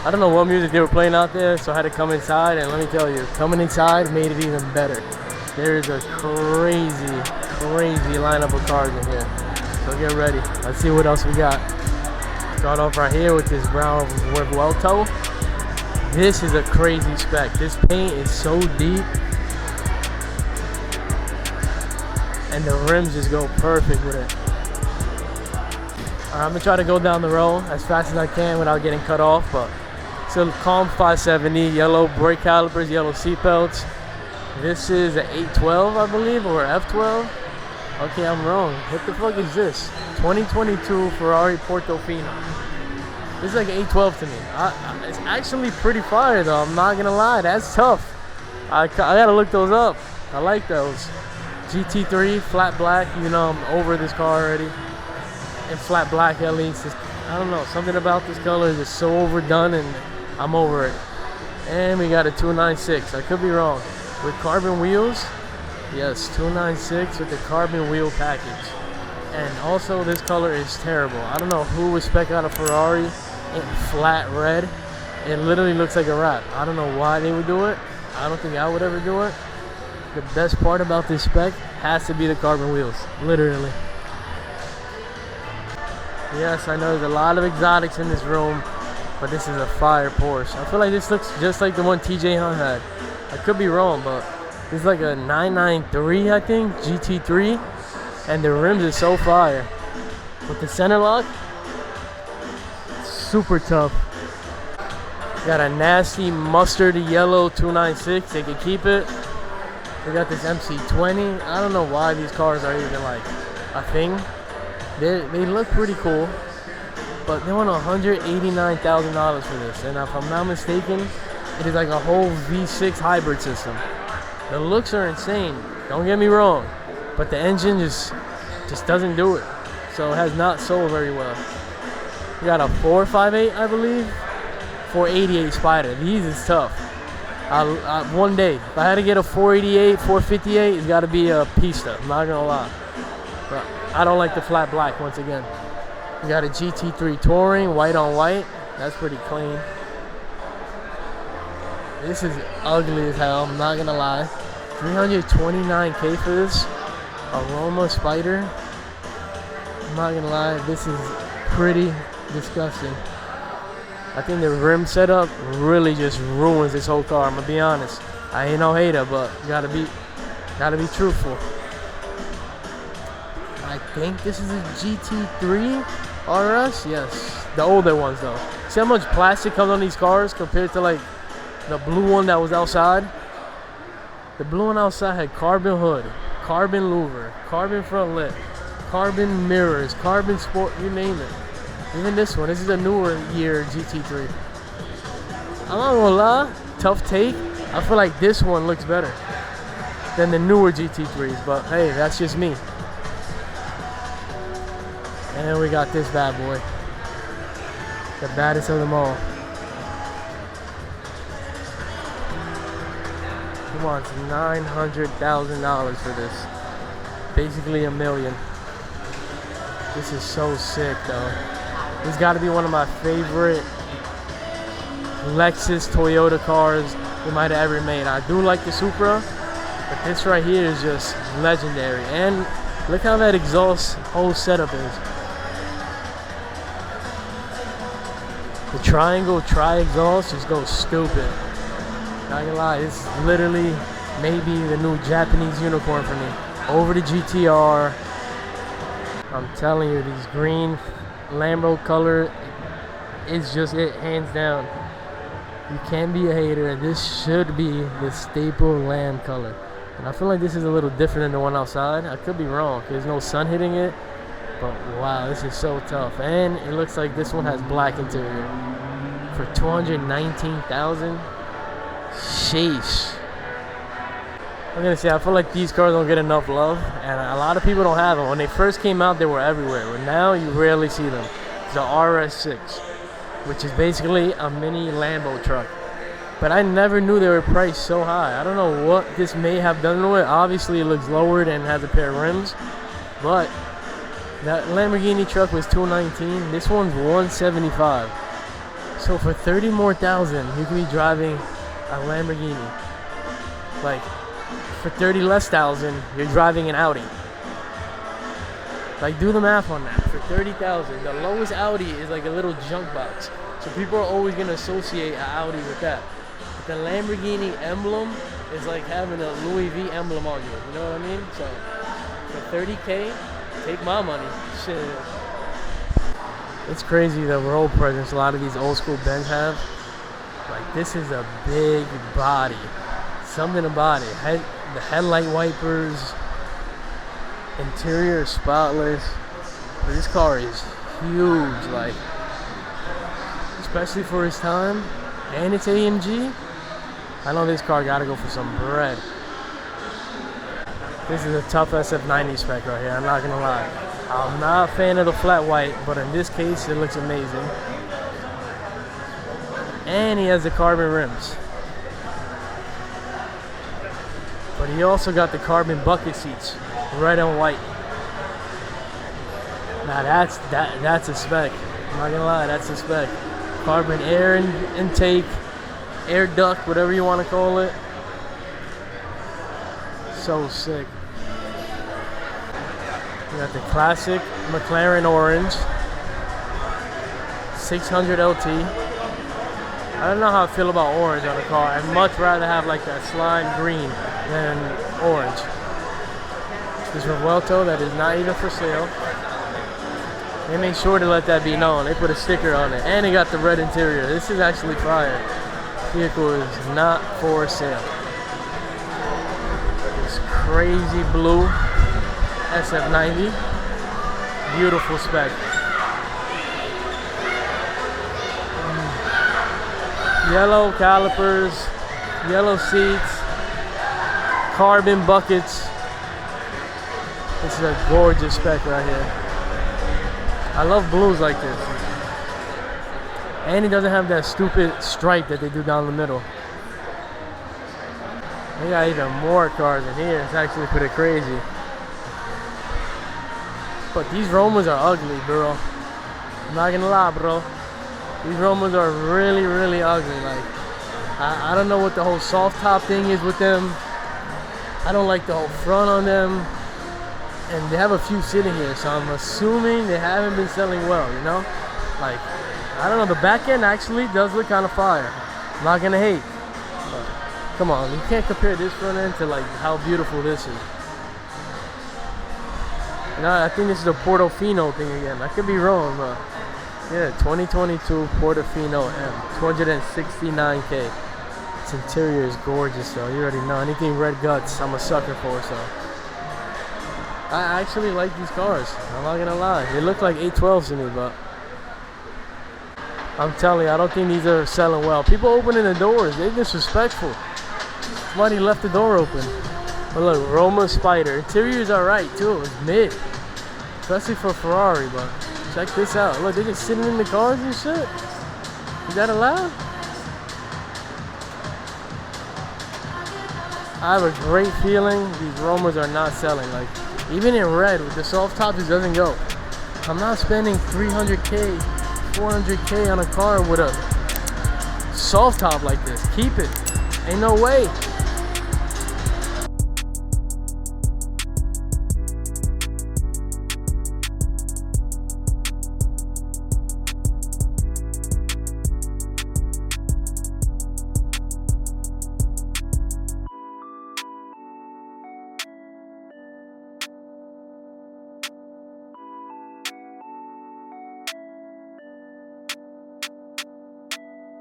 I don't know what music they were playing out there, so I had to come inside, and let me tell you, coming inside made it even better. There is a crazy, crazy lineup of cars in here. So get ready. Let's see what else we got. Start off right here with this brown Revuelto. This is a crazy spec. This paint is so deep, and the rims just go perfect with it. I'm gonna try to go down the road as fast as I can without getting cut off, but still calm 570, yellow brake calipers, yellow seat belts. This is an 812, I believe, or F12. Okay, I'm wrong. What the fuck is this? 2022 Ferrari Portofino. This is like an 812 to me. It's actually pretty fire though, I'm not gonna lie. That's tough. I gotta look those up. I like those. GT3, flat black. You know I'm over this car already. And flat black at least. I don't know, something about this color is just so overdone, and I'm over it. And we got a 296. I could be wrong. With carbon wheels. Yes, 296 with the carbon wheel package. And also this color is terrible. I don't know who would spec out a Ferrari in flat red. It literally looks like a wrap. I don't know why they would do it. I don't think I would ever do it. The best part about this spec has to be the carbon wheels. Literally. Yes, I know there's a lot of exotics in this room, but this is a fire Porsche. I feel like this looks just like the one TJ Hunt had. I could be wrong, but this is like a 993, I think, GT3, and the rims are so fire. With the center lock, super tough. Got a nasty mustard yellow 296. They could keep it. We got this MC20. I don't know why these cars are even like a thing. They look pretty cool, but they want $189,000 for this, and if I'm not mistaken, it is like a whole V6 hybrid system. The looks are insane, don't get me wrong, but the engine just doesn't do it, so it has not sold very well. We got a 458, I believe, 488 Spider. These is tough. One day, if I had to get a 488, 458, it's got to be a Pista, I'm not gonna lie. But I don't like the flat black once again. We got a GT3 Touring, white on white. That's pretty clean. This is ugly as hell, I'm not gonna lie. $329K for this. Aroma Spider. I'm not gonna lie, this is pretty disgusting. I think the rim setup really just ruins this whole car, I'm gonna be honest. I ain't no hater, but gotta be truthful. I think this is a GT3 RS. Yes, the older ones though. See how much plastic comes on these cars compared to like the blue one that was outside? The blue one outside had carbon hood, carbon louver, carbon front lip, carbon mirrors, carbon sport, you name it. Even this one, this is a newer year GT3. I'm not gonna lie, tough take. I feel like this one looks better than the newer GT3s, but hey, that's just me. And we got this bad boy. The baddest of them all. He wants $900,000 for this. Basically $1 million. This is so sick though. This got to be one of my favorite Lexus Toyota cars they might have ever made. I do like the Supra, but this right here is just legendary. And look how that exhaust whole setup is. The triangle tri-exhaust just goes stupid. Not gonna lie, this is literally maybe the new Japanese unicorn for me. Over the GTR. I'm telling you, these green Lambo color is just it, hands down. You can't be a hater. This should be the staple lamb color. And I feel like this is a little different than the one outside. I could be wrong. There's no sun hitting it. But wow, this is so tough. And it looks like this one has black interior. For $219,000. Sheesh. I'm gonna say, I feel like these cars don't get enough love, and a lot of people don't have them. When they first came out, they were everywhere, but now you rarely see them. The RS6, which is basically a mini Lambo truck. But I never knew they were priced so high. I don't know what this may have done to it. Obviously, it looks lowered and has a pair of rims, but that Lamborghini truck was $219. This one's $175. So for 30 more thousand, you can be driving a Lamborghini. Like, for 30 less thousand, you're driving an Audi. Like, do the math on that. For 30,000, the lowest Audi is like a little junk box. So people are always gonna associate an Audi with that. But the Lamborghini emblem is like having a Louis V emblem on you. You know what I mean? So for 30K, take my money. Shit. It's crazy the road presence a lot of these old school Benz have. Like, this is a big body. Something about it. The headlight wipers. Interior is spotless. But this car is huge. Like, especially for its time. And it's AMG. I know this car gotta go for some bread. This is a tough SF90 spec right here, I'm not gonna lie. I'm not a fan of the flat white, but in this case, it looks amazing. And he has the carbon rims. But he also got the carbon bucket seats, red and white. Now that's a spec. I'm not gonna lie, that's a spec. Carbon air intake, air duct, whatever you want to call it. So sick. We got the classic McLaren orange, 600 LT. I don't know how I feel about orange on a car. I'd much rather have like that slime green than orange. This Revuelto that is not even for sale. They made sure to let that be known. They put a sticker on it. And they got the red interior. This is actually fire. This vehicle is not for sale. This crazy blue SF90. Beautiful spec. Yellow calipers, yellow seats, carbon buckets. This is a gorgeous spec right here. I love blues like this. And it doesn't have that stupid stripe that they do down the middle. They got even more cars in here. It's actually pretty crazy. But these Romas are ugly, bro. I'm not gonna lie, bro. These Romas are really, really ugly. Like, I don't know what the whole soft top thing is with them. I don't like the whole front on them. And they have a few sitting here, so I'm assuming they haven't been selling well, you know? Like, I don't know, the back end actually does look kind of fire. I'm not gonna hate. But come on, you can't compare this front end to like how beautiful this is. You know, I think this is a Portofino thing again. I could be wrong, but yeah, 2022 Portofino M, 269K. Its interior is gorgeous though, you already know. Anything red guts, I'm a sucker for, so. I actually like these cars, I'm not gonna lie. They look like 812s to me, but I'm telling you, I don't think these are selling well. People opening the doors, they're disrespectful. Somebody left the door open. But look, Roma Spider. Interior is alright too, it's mid. Especially for Ferrari, but check this out. Look, they're just sitting in the cars and shit. Is that allowed? I have a great feeling these Romas are not selling. Like, even in red with the soft top, this doesn't go. I'm not spending 300K, 400K on a car with a soft top like this. Keep it. Ain't no way.